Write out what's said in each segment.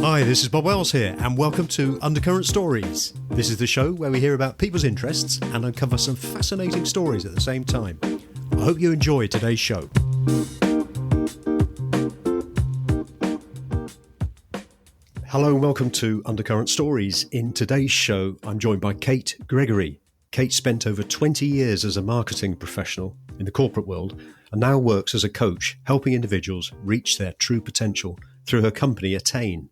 Hi, this is Bob Wells here, and welcome to Undercurrent Stories. This is the show where we hear about people's interests and uncover some fascinating stories at the same time. I hope you enjoy today's show. Hello and welcome to Undercurrent Stories. In today's show, I'm joined by Cate Gregory. Cate spent over 20 years as a marketing professional in the corporate world and now works as a coach, helping individuals reach their true potential through her company Attain.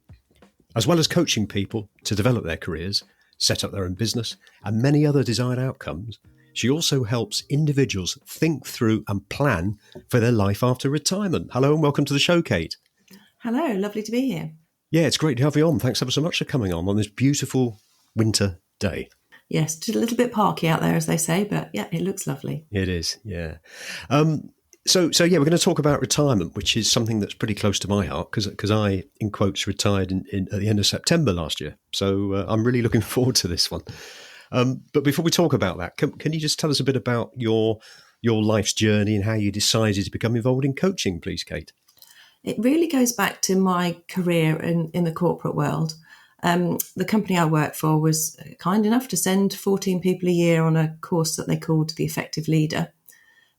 As well as coaching people to develop their careers, set up their own business, and many other desired outcomes, she also helps individuals think through and plan for their life after retirement. Hello and welcome to the show, Cate. Hello, lovely to be here. Yeah, it's great to have you on. Thanks ever so much for coming on this beautiful winter day. Yes, just a little bit parky out there, as they say, but yeah, it looks lovely. It is, yeah. So yeah, we're going to talk about retirement, which is something that's pretty close to my heart because I, in quotes, retired at the end of September last year. So I'm really looking forward to this one. But before we talk about that, can you just tell us a bit about your life's journey and how you decided to become involved in coaching, please, Cate? It really goes back to my career in the corporate world. The company I worked for was kind enough to send 14 people a year on a course that they called the Effective Leader.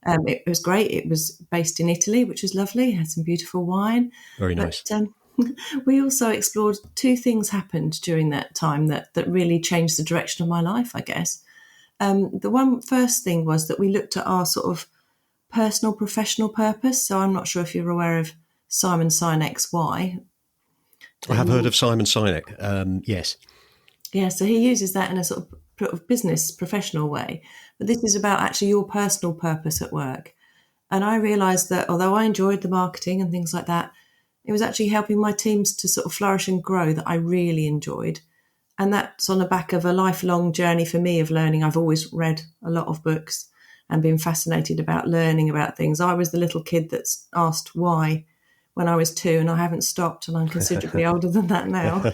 It was great. It was based in Italy, which was lovely. It had some beautiful wine. Very nice. But, we also explored two things happened during that time that really changed the direction of my life, I guess. The first thing was that we looked at our sort of personal professional purpose. So I'm not sure if you're aware of Simon Sinek's Why. I have heard of Simon Sinek, yes. Yeah, so he uses that in a sort of business professional way. But this is about actually your personal purpose at work. And I realised that although I enjoyed the marketing and things like that, it was actually helping my teams to sort of flourish and grow that I really enjoyed. And that's on the back of a lifelong journey for me of learning. I've always read a lot of books and been fascinated about learning about things. I was the little kid that's asked why when I was 2, and I haven't stopped, and I'm considerably older than that now.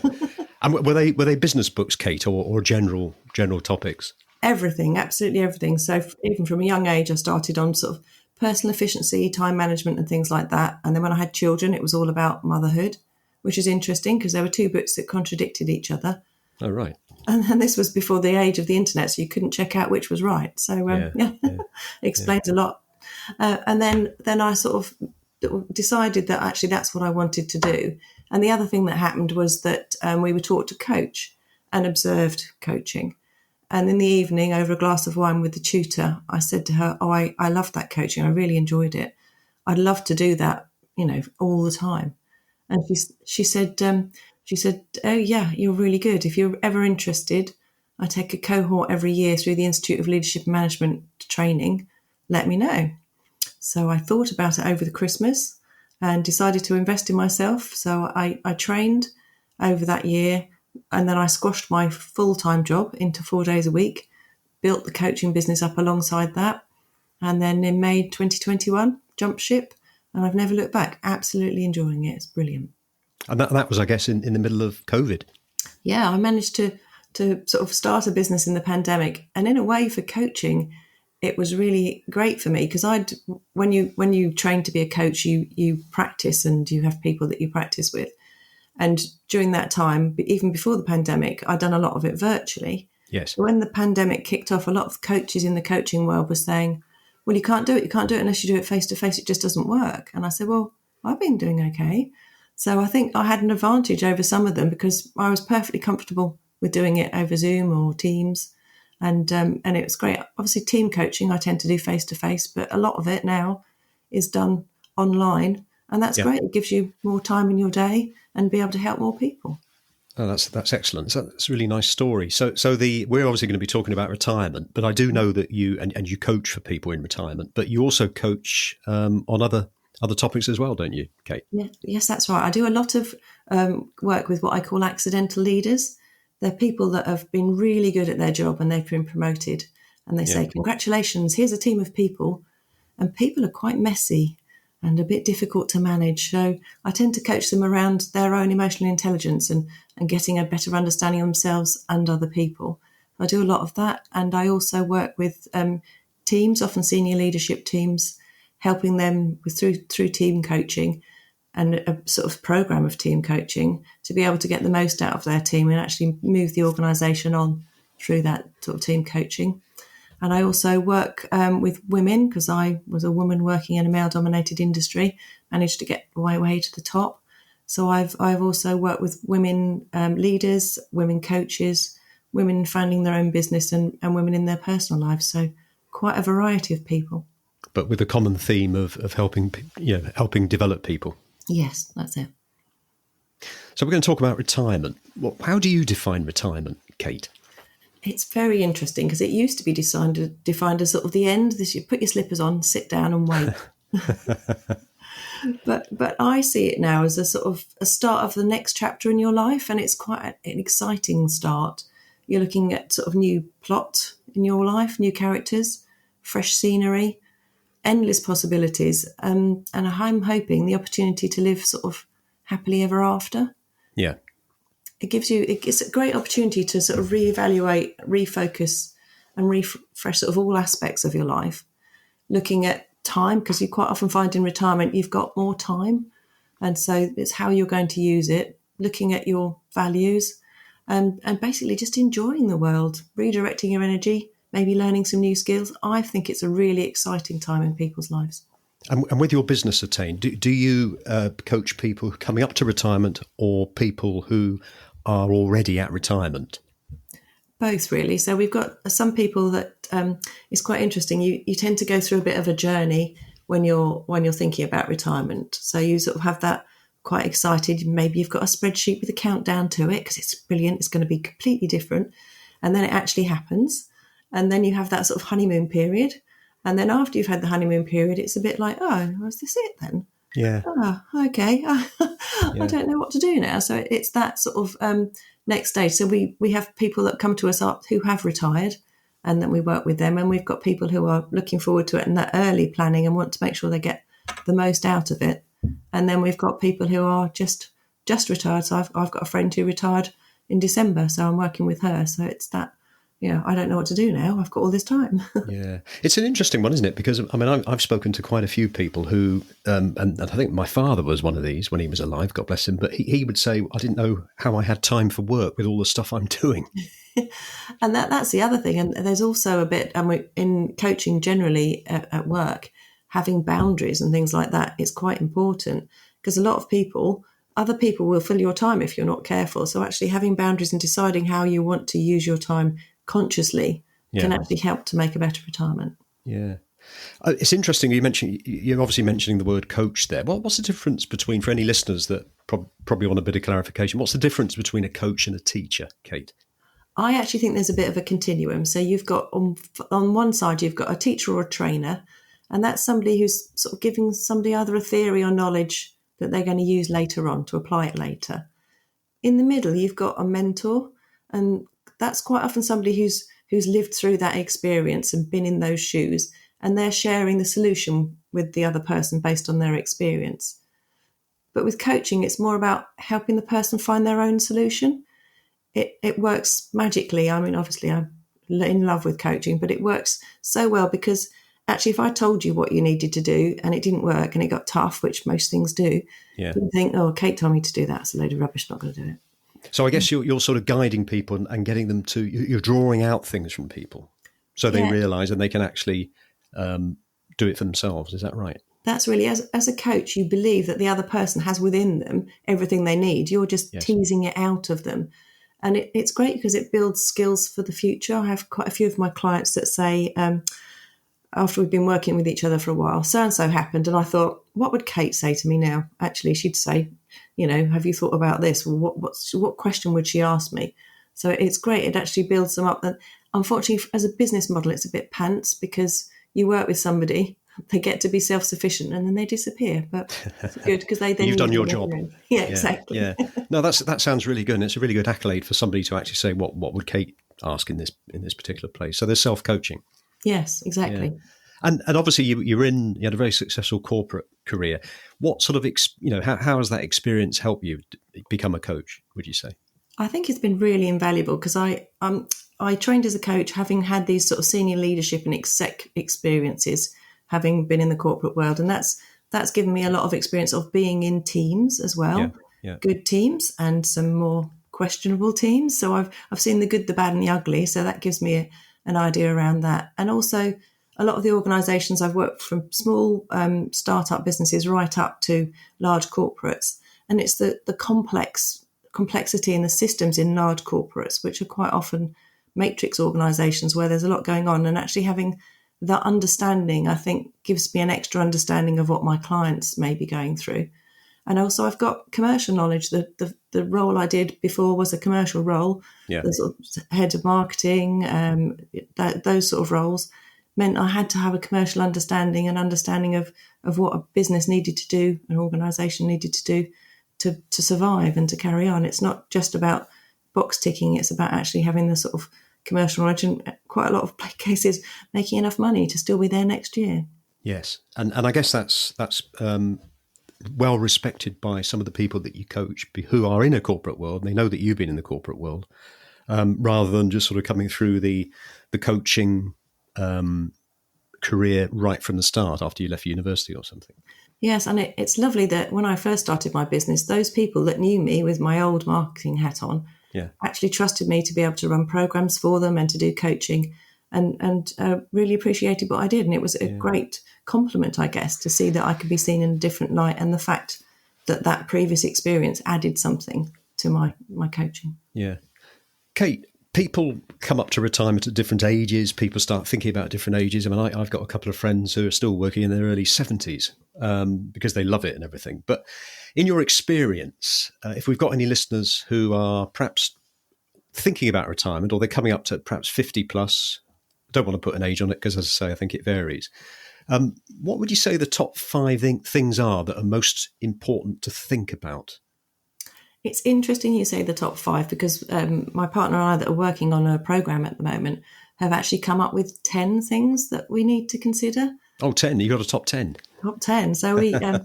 And were they business books, Cate, or general topics? Everything, absolutely everything. So even from a young age, I started on sort of personal efficiency, time management and things like that. And then when I had children, it was all about motherhood, which is interesting because there were 2 books that contradicted each other. Oh, right. And this was before the age of the internet, so you couldn't check out which was right. So it explains a lot. And then I sort of decided that actually that's what I wanted to do. And the other thing that happened was that we were taught to coach and observed coaching. And in the evening, over a glass of wine with the tutor, I said to her, I loved that coaching. I really enjoyed it. I'd love to do that, all the time. And she said, oh, yeah, you're really good. If you're ever interested, I take a cohort every year through the Institute of Leadership and Management training. Let me know. So I thought about it over the Christmas and decided to invest in myself. So I trained over that year. And then I squashed my full-time job into 4 days a week, built the coaching business up alongside that. And then in May 2021, jumped ship, and I've never looked back. Absolutely enjoying it. It's brilliant. And that was, I guess, in the middle of COVID. Yeah, I managed to sort of start a business in the pandemic. And in a way for coaching, it was really great for me because when you train to be a coach, you practice and you have people that you practice with. And during that time, even before the pandemic, I'd done a lot of it virtually. Yes. When the pandemic kicked off, a lot of coaches in the coaching world were saying, well, you can't do it. You can't do it unless you do it face to face. It just doesn't work. And I said, well, I've been doing okay. So I think I had an advantage over some of them because I was perfectly comfortable with doing it over Zoom or Teams. And it was great. Obviously, team coaching, I tend to do face to face, but a lot of it now is done online. And that's great. It gives you more time in your day and be able to help more people. Oh, that's excellent. That's a really nice story. So we're obviously going to be talking about retirement, but I do know that you and you coach for people in retirement, but you also coach on other topics as well, don't you, Cate? Yeah, yes, that's right. I do a lot of work with what I call accidental leaders. They're people that have been really good at their job and they've been promoted, and they say, congratulations, here's a team of people, and people are quite messy and a bit difficult to manage. So I tend to coach them around their own emotional intelligence and getting a better understanding of themselves and other people. I do a lot of that. And I also work with teams, often senior leadership teams, helping them through team coaching and a sort of program of team coaching to be able to get the most out of their team and actually move the organisation on through that sort of team coaching. And I also work with women, because I was a woman working in a male-dominated industry, managed to get my way to the top. So I've also worked with women leaders, women coaches, women founding their own business, and women in their personal lives. So quite a variety of people. But with a common theme of helping develop people. Yes, that's it. So we're going to talk about retirement. Well, how do you define retirement, Cate? It's very interesting because it used to be defined as sort of the end. This, you put your slippers on, sit down and wait. But I see it now as a sort of a start of the next chapter in your life, and it's quite an exciting start. You're looking at sort of new plot in your life, new characters, fresh scenery, endless possibilities, and I'm hoping the opportunity to live sort of happily ever after. Yeah. It's a great opportunity to sort of reevaluate, refocus and refresh sort of all aspects of your life. Looking at time, because you quite often find in retirement you've got more time. And so it's how you're going to use it, looking at your values and basically just enjoying the world, redirecting your energy, maybe learning some new skills. I think it's a really exciting time in people's lives. And with your business, Attain, do you coach people coming up to retirement or people who are already at retirement? Both, really. So we've got some people that it's quite interesting. You tend to go through a bit of a journey when you're thinking about retirement. So you sort of have that quite excited. Maybe you've got a spreadsheet with a countdown to it because it's brilliant. It's going to be completely different. And then it actually happens. And then you have that sort of honeymoon period. And then after you've had the honeymoon period, it's a bit like, oh, was this it then? Yeah. Oh, okay. I don't know what to do now. So it's that sort of next stage. So we have people that come to us who have retired, and then we work with them. And we've got people who are looking forward to it and that early planning and want to make sure they get the most out of it. And then we've got people who are just retired. So I've got a friend who retired in December, so I'm working with her. So it's that, I don't know what to do now. I've got all this time. Yeah. It's an interesting one, isn't it? Because, I mean, I've spoken to quite a few people who, and I think my father was one of these when he was alive, God bless him, but he would say, I didn't know how I had time for work with all the stuff I'm doing. And that's the other thing. And there's also a bit, in coaching generally at work, having boundaries and things like that is quite important, because a lot of other people will fill your time if you're not careful. So actually having boundaries and deciding how you want to use your time consciously can actually help to make a better retirement. Yeah. It's interesting. You're obviously mentioning the word coach there. What's the difference between, for any listeners that probably want a bit of clarification, what's the difference between a coach and a teacher, Cate? I actually think there's a bit of a continuum. So you've got on one side, you've got a teacher or a trainer, and that's somebody who's sort of giving somebody either a theory or knowledge that they're going to use later on to apply it later. In the middle, you've got a mentor, and that's quite often somebody who's lived through that experience and been in those shoes, and they're sharing the solution with the other person based on their experience. But with coaching, it's more about helping the person find their own solution. It works magically. I mean, obviously, I'm in love with coaching, but it works so well because actually, if I told you what you needed to do and it didn't work and it got tough, which most things do, you think, oh, Cate told me to do that. It's a load of rubbish, not going to do it. So I guess you're sort of guiding people and getting them to, you're drawing out things from people so they realise and they can actually do it for themselves. Is that right? That's really, as a coach, you believe that the other person has within them everything they need. You're just teasing it out of them. And it's great because it builds skills for the future. I have quite a few of my clients that say, after we've been working with each other for a while, so-and-so happened. And I thought, what would Cate say to me now? Actually, she'd say, have you thought about this? Well, what question would she ask me? So it's great. It actually builds them up. And unfortunately, as a business model, it's a bit pants because you work with somebody, they get to be self-sufficient and then they disappear. But it's good because they then... You've done your job. Yeah, exactly. Yeah. No, that sounds really good. And it's a really good accolade for somebody to actually say, what would Cate ask in this particular place? So there's self-coaching. Yes, exactly. Yeah. And obviously you had a very successful corporate career. What sort of, how has that experience helped you become a coach, would you say? I think it's been really invaluable because I trained as a coach, having had these sort of senior leadership and exec experiences, having been in the corporate world. And that's that's given me a lot of experience of being in teams as well, good teams and some more questionable teams. So I've seen the good, the bad and the ugly. So that gives me an idea around that. And also a lot of the organisations I've worked from small startup businesses right up to large corporates. And it's the complexity in the systems in large corporates, which are quite often matrix organisations where there's a lot going on, and actually having that understanding, I think, gives me an extra understanding of what my clients may be going through. And also I've got commercial knowledge. The role I did before was a commercial role. The sort of head of marketing, those sort of roles meant I had to have a commercial understanding of what a business needed to do, an organisation needed to do to survive and to carry on. It's not just about box ticking, it's about actually having the sort of commercial knowledge and quite a lot of cases making enough money to still be there next year. Yes. And I guess that's well respected by some of the people that you coach who are in a corporate world, and they know that you've been in the corporate world, rather than just sort of coming through the coaching career right from the start after you left university or something. Yes, and it's lovely that when I first started my business, those people that knew me with my old marketing hat on actually trusted me to be able to run programs for them and to do coaching, and really appreciated what I did. And it was a great compliment, I guess, to see that I could be seen in a different light, and the fact that previous experience added something to my coaching. Yeah. Cate, people come up to retirement at different ages. People start thinking about different ages. I mean, I've got a couple of friends who are still working in their early 70s because they love it and everything. But in your experience, if we've got any listeners who are perhaps thinking about retirement, or they're coming up to perhaps 50 plus, I don't want to put an age on it because, as I say, I think it varies. What would you say the top 5 things are that are most important to think about? It's interesting you say the top 5 because my partner and I that are working on a program at the moment have actually come up with 10 things that we need to consider. Oh, 10. You got a top 10. Top 10. So we, I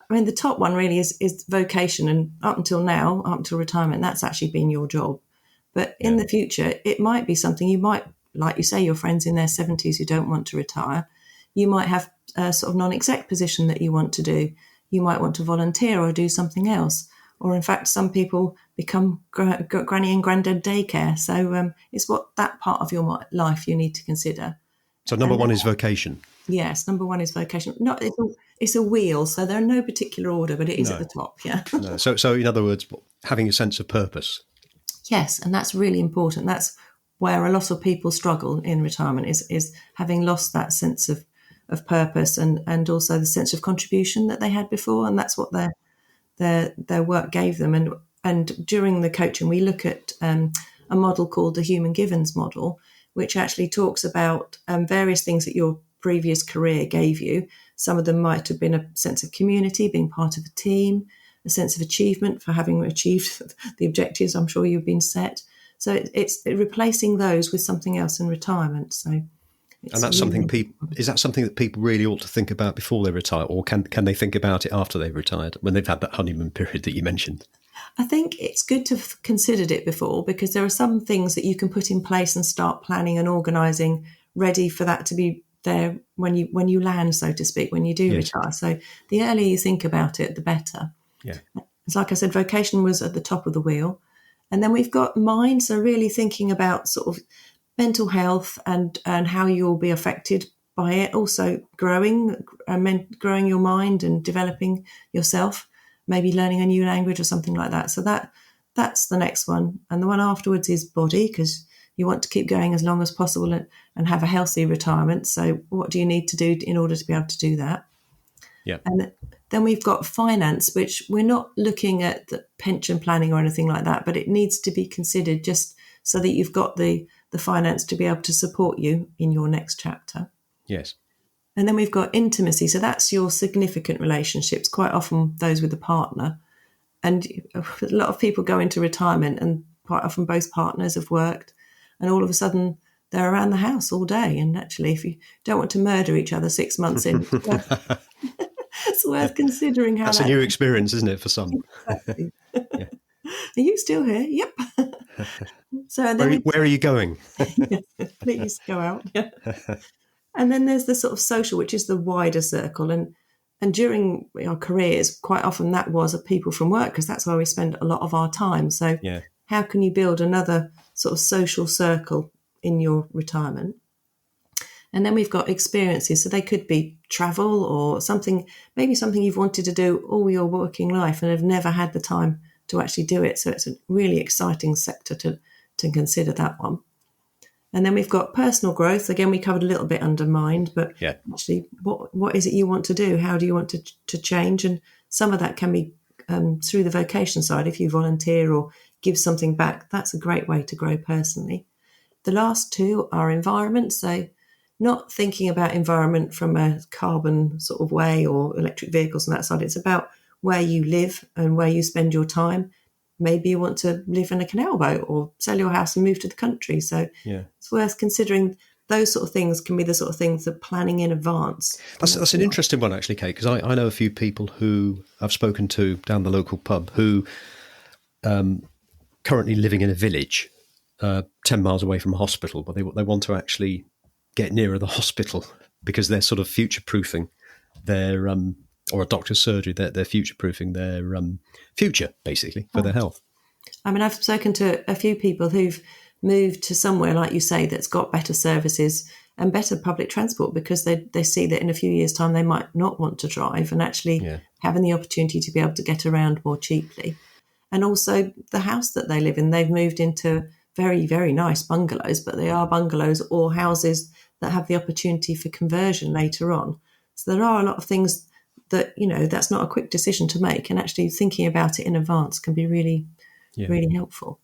mean, the top one really is vocation. And up until now, up until retirement, that's actually been your job. But in the future, it might be something you might, like you say, your friends in their 70s who don't want to retire. You might have a sort of non-exec position that you want to do. You might want to volunteer or do something else. Or in fact, some people become granny and granddad daycare. So it's what that part of your life you need to consider. So number 1 is vocation. Yes, number 1 is vocation. It's a wheel, so they're in no particular order, but it is at the top. Yeah. No. So in other words, having a sense of purpose. Yes, and that's really important. That's where a lot of people struggle in retirement is having lost that sense of purpose and also the sense of contribution that they had before, and that's what their work gave them. And during the coaching, we look at a model called the Human Givens model, which actually talks about various things that your previous career gave you. Some of them might have been a sense of community, being part of a team, a sense of achievement for having achieved the objectives I'm sure you've been set. So it's replacing those with something else in retirement. So, and that's really is that something that people really ought to think about before they retire, or can they think about it after they've retired, when they've had that honeymoon period that you mentioned? I think it's good to have considered it before, because there are some things that you can put in place and start planning and organising ready for that to be there when you land, so to speak, when you do retire. So the earlier you think about it, the better. Yeah. It's like I said, vocation was at the top of the wheel. And then we've got mind, so really thinking about sort of mental health and how you'll be affected by it. Also growing your mind and developing yourself, maybe learning a new language or something like that. So that's the next one. And the one afterwards is body, because you want to keep going as long as possible and have a healthy retirement. So what do you need to do in order to be able to do that? Yeah. And then we've got finance, which we're not looking at the pension planning or anything like that, but it needs to be considered just so that you've got the finance to be able to support you in your next chapter. Yes. And then we've got intimacy. So that's your significant relationships, quite often those with a partner. And a lot of people go into retirement and quite often both partners have worked, and all of a sudden they're around the house all day. And actually, if you don't want to murder each other 6 months in, it's worth considering how that's a new experience, isn't it, for some? Exactly. Yeah. Are you still here? Yep. So where are you going? Please go out. Yeah. And then there's the sort of social, which is the wider circle. And And during our careers, quite often that was people from work, because that's where we spend a lot of our time. So how can you build another sort of social circle in your retirement? And then we've got experiences. So they could be travel or something, maybe something you've wanted to do all your working life and have never had the time to actually do it. So it's a really exciting sector to consider, that one. And then we've got personal growth. Again, we covered a little bit under mind, but actually what is it you want to do? How do you want to change? And some of that can be through the vocation side. If you volunteer or give something back, that's a great way to grow personally. The last two are environment. So not thinking about environment from a carbon sort of way or electric vehicles and that side. It's about where you live and where you spend your time. Maybe you want to live in a canal boat or sell your house and move to the country. So it's worth considering. Those sort of things can be the sort of things that planning in advance. That's an interesting one, actually, Kate, because I know a few people who I've spoken to down the local pub who currently living in a village 10 miles away from a hospital, but they want to actually get nearer the hospital because they're sort of future-proofing their or a doctor's surgery, they're future-proofing their future, basically, for their health. I mean, I've spoken to a few people who've moved to somewhere, like you say, that's got better services and better public transport, because they see that in a few years' time they might not want to drive, and actually having the opportunity to be able to get around more cheaply. And also the house that they live in, they've moved into very, very nice bungalows, but they are bungalows or houses that have the opportunity for conversion later on. So there are a lot of things that, that's not a quick decision to make, and actually thinking about it in advance can be really, really helpful.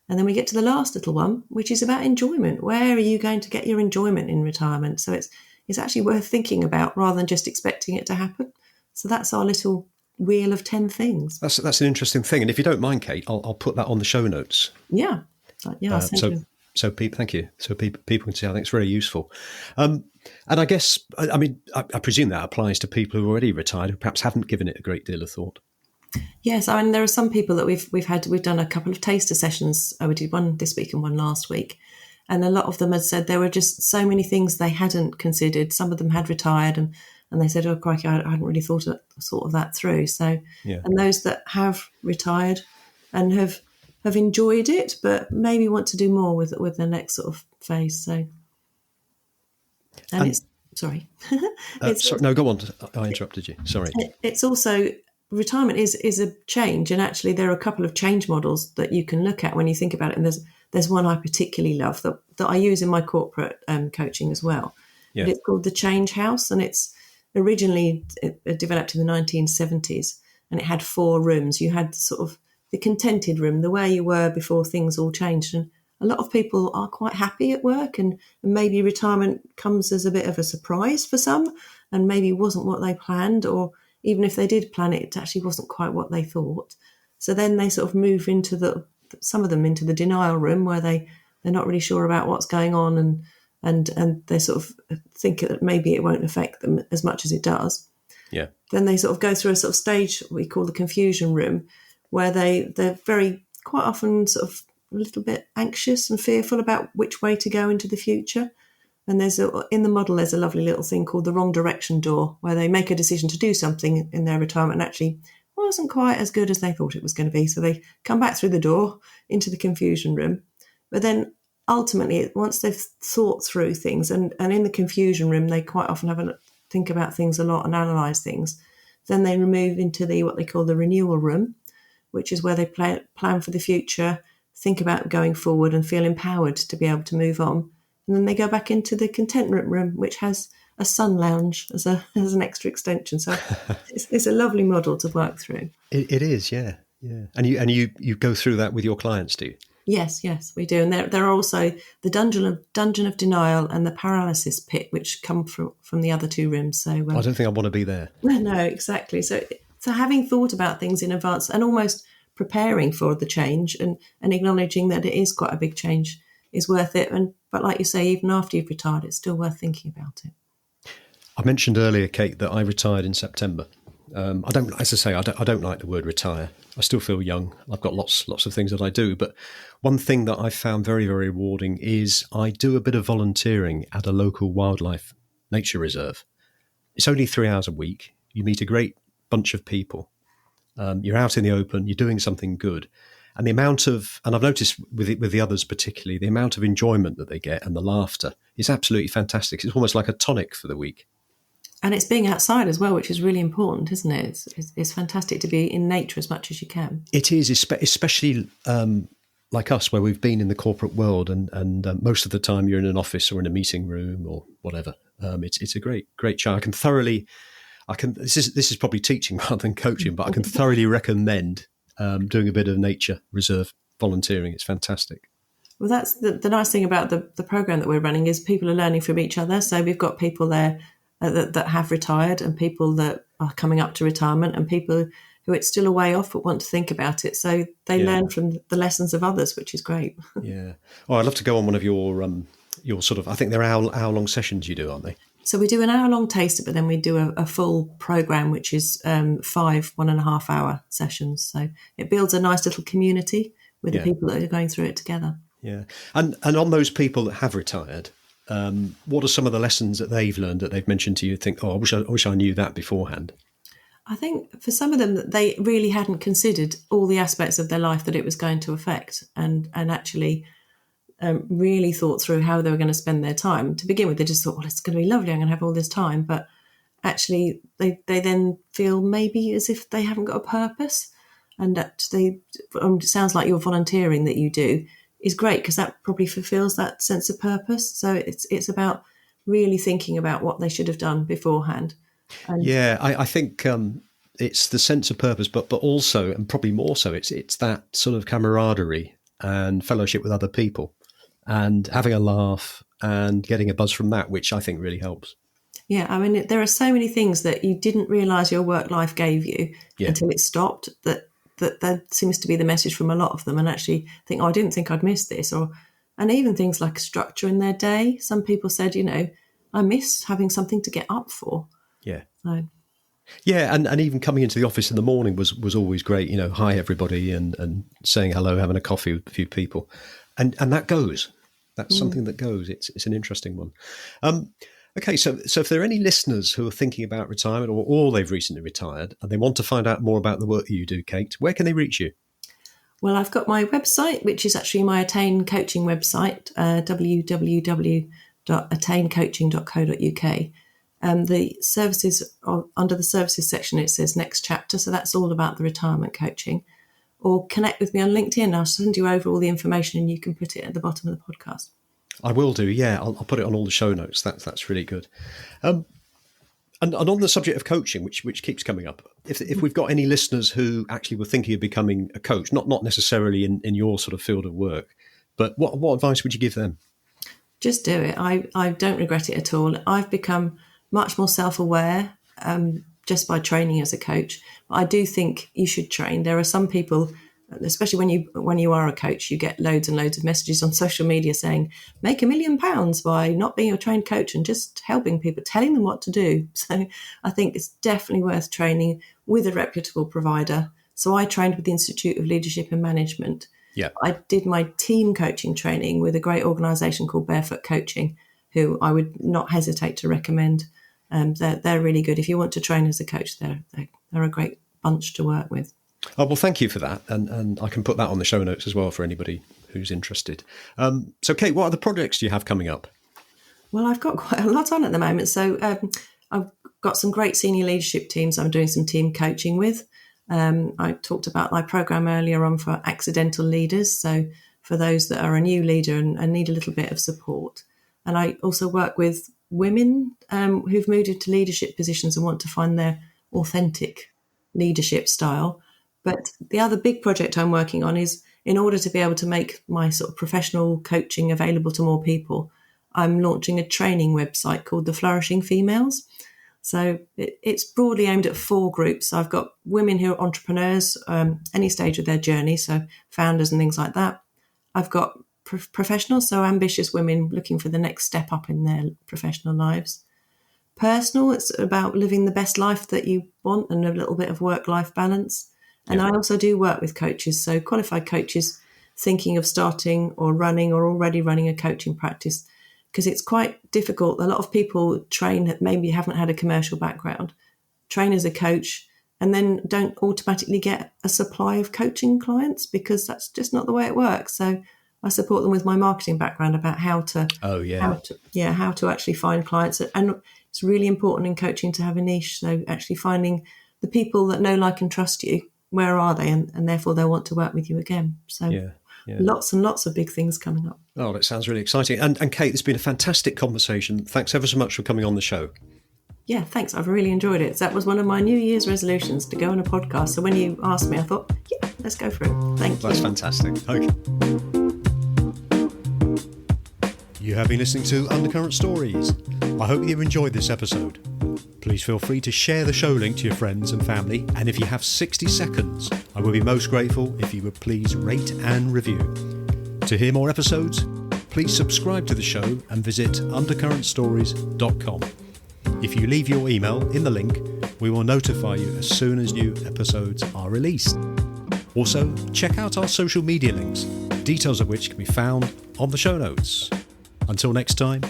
And then we get to the last little one, which is about enjoyment. Where are you going to get your enjoyment in retirement? So it's actually worth thinking about rather than just expecting it to happen. So that's our little wheel of 10 things. That's an interesting thing. And if you don't mind, Kate, I'll put that on the show notes. Yeah. I'll send you. So people, thank you. So people can see. I think it's very useful. And I guess, I presume that applies to people who are already retired who perhaps haven't given it a great deal of thought. Yes, I mean, there are some people that we've done a couple of taster sessions. We did one this week and one last week. And a lot of them had said there were just so many things they hadn't considered. Some of them had retired and they said, oh, crikey, I hadn't really thought of that through. So, and those that have retired and have enjoyed it, but maybe want to do more with the next sort of phase. So, and it's, sorry. Sorry. No, go on. I interrupted you. Sorry. It's also, retirement is a change, and actually there are a couple of change models that you can look at when you think about it. And there's one I particularly love that I use in my corporate coaching as well. Yeah. It's called the Change House, and it's originally developed in the 1970s, and it had 4 rooms. You had sort of the contented room, the way you were before things all changed. And a lot of people are quite happy at work, and maybe retirement comes as a bit of a surprise for some, and maybe wasn't what they planned, or even if they did plan it, it actually wasn't quite what they thought. So then they sort of move into some of them into the denial room, where they're not really sure about what's going on, and they sort of think that maybe it won't affect them as much as it does. Yeah. Then they sort of go through a sort of stage we call the confusion room, where they're very quite often sort of a little bit anxious and fearful about which way to go into the future. And in the model, there's a lovely little thing called the wrong direction door, where they make a decision to do something in their retirement and actually wasn't quite as good as they thought it was going to be. So they come back through the door into the confusion room. But then ultimately, once they've thought through things, and in the confusion room, they quite often think about things a lot and analyse things. Then they move into what they call the renewal room, which is where they plan for the future, think about going forward and feel empowered to be able to move on. And then they go back into the contentment room, which has a sun lounge as an extra extension. So it's a lovely model to work through. It is, yeah. And you go through that with your clients, do you? Yes, we do. And there are also the dungeon of denial and the paralysis pit, which come from the other 2 rooms. So I don't think I want to be there. No, exactly. So having thought about things in advance and almost preparing for the change and acknowledging that it is quite a big change is worth it. But like you say, even after you've retired, it's still worth thinking about it. I mentioned earlier, Kate, that I retired in September. I don't like the word retire. I still feel young. I've got lots of things that I do. But one thing that I found very, very rewarding is I do a bit of volunteering at a local wildlife nature reserve. It's only 3 hours a week. you meet a great bunch of people. You're out in the open, you're doing something good. And the amount of, and I've noticed with the others particularly, the amount of enjoyment that they get and the laughter is absolutely fantastic. It's almost like a tonic for the week. And it's being outside as well, which is really important, isn't it? It's fantastic to be in nature as much as you can. It is, especially like us, where we've been in the corporate world, and most of the time you're in an office or in a meeting room or whatever. It's a great show. This is probably teaching rather than coaching, but I can thoroughly recommend doing a bit of nature reserve volunteering. It's fantastic. Well, that's the nice thing about the program that we're running is people are learning from each other. So we've got people there that have retired and people that are coming up to retirement and people who it's still a way off but want to think about it. So they learn from the lessons of others, which is great. Yeah. Oh, I'd love to go on one of your sort of, I think they're hour-long sessions you do, aren't they? So we do an hour-long taster, but then we do a full program, which is 5 1.5-hour sessions. So it builds a nice little community with the people that are going through it together. Yeah. And on those people that have retired, what are some of the lessons that they've learned that they've mentioned to you? Think, I wish I knew that beforehand. I think for some of them, they really hadn't considered all the aspects of their life that it was going to affect, and actually really thought through how they were going to spend their time. To begin with, they just thought, well, it's going to be lovely, I'm going to have all this time. But actually, they then feel maybe as if they haven't got a purpose. And that it sounds like your volunteering that you do is great because that probably fulfills that sense of purpose. So it's about really thinking about what they should have done beforehand. And I think it's the sense of purpose, but also, and probably more so, it's that sort of camaraderie and fellowship with other people and having a laugh and getting a buzz from that, which I think really helps. Yeah, I mean, there are so many things that you didn't realise your work life gave you until it stopped, that seems to be the message from a lot of them, and actually think, I didn't think I'd miss this. And even things like structure in their day. Some people said, I miss having something to get up for. Yeah. So. Yeah, and even coming into the office in the morning was always great, hi everybody, and saying hello, having a coffee with a few people. And that goes. That's something that goes. It's an interesting one. Okay, so if there are any listeners who are thinking about retirement or they've recently retired and they want to find out more about the work that you do, Cate, where can they reach you? Well, I've got my website, which is actually my Attain coaching website, www.attaincoaching.co.uk. The services, under the services section, it says next chapter. So that's all about the retirement coaching. Or connect with me on LinkedIn. I'll send you over all the information and you can put it at the bottom of the podcast. I will do, yeah. I'll put it on all the show notes. That's really good. And on the subject of coaching, which keeps coming up, if we've got any listeners who actually were thinking of becoming a coach, not necessarily in your sort of field of work, but what advice would you give them? Just do it. I don't regret it at all. I've become much more self-aware just by training as a coach. I do think you should train. There are some people, especially when you are a coach, you get loads and loads of messages on social media saying, make £1 million by not being a trained coach and just helping people, telling them what to do. So I think it's definitely worth training with a reputable provider. So I trained with the Institute of Leadership and Management. Yeah. I did my team coaching training with a great organisation called Barefoot Coaching, who I would not hesitate to recommend. They're really good. If you want to train as a coach, they're a great bunch to work with. Oh, well, thank you for that. And I can put that on the show notes as well for anybody who's interested. So, Cate, what other projects do you have coming up? Well, I've got quite a lot on at the moment. So I've got some great senior leadership teams I'm doing some team coaching with. I talked about my program earlier on for accidental leaders. So for those that are a new leader and need a little bit of support. And I also work with women who've moved into leadership positions and want to find their authentic leadership style. But the other big project I'm working on is, in order to be able to make my sort of professional coaching available to more people, I'm launching a training website called The Flourishing Females. So it's broadly aimed at 4 groups. I've got women who are entrepreneurs, any stage of their journey, so founders and things like that. I've got professionals, so ambitious women looking for the next step up in their professional lives. Personal, it's about living the best life that you want and a little bit of work-life balance. And I also do work with coaches, so qualified coaches thinking of starting or running or already running a coaching practice, because it's quite difficult. A lot of people train that maybe haven't had a commercial background, train as a coach, and then don't automatically get a supply of coaching clients, because that's just not the way it works. So I support them with my marketing background about how to actually find clients. And it's really important in coaching to have a niche. So actually finding the people that know, like, and trust you, where are they? And therefore they'll want to work with you again. So lots and lots of big things coming up. Oh, that sounds really exciting. And Cate, it's been a fantastic conversation. Thanks ever so much for coming on the show. Yeah, thanks. I've really enjoyed it. That was one of my New Year's resolutions, to go on a podcast. So when you asked me, I thought, yeah, let's go for it. Thank you. That's fantastic. Okay. You have been listening to Undercurrent Stories. I hope you've enjoyed this episode. Please feel free to share the show link to your friends and family. And if you have 60 seconds, I would be most grateful if you would please rate and review. To hear more episodes, please subscribe to the show and visit undercurrentstories.com. If you leave your email in the link, we will notify you as soon as new episodes are released. Also, check out our social media links, details of which can be found on the show notes. Until next time,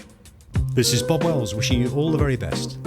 this is Bob Wells wishing you all the very best.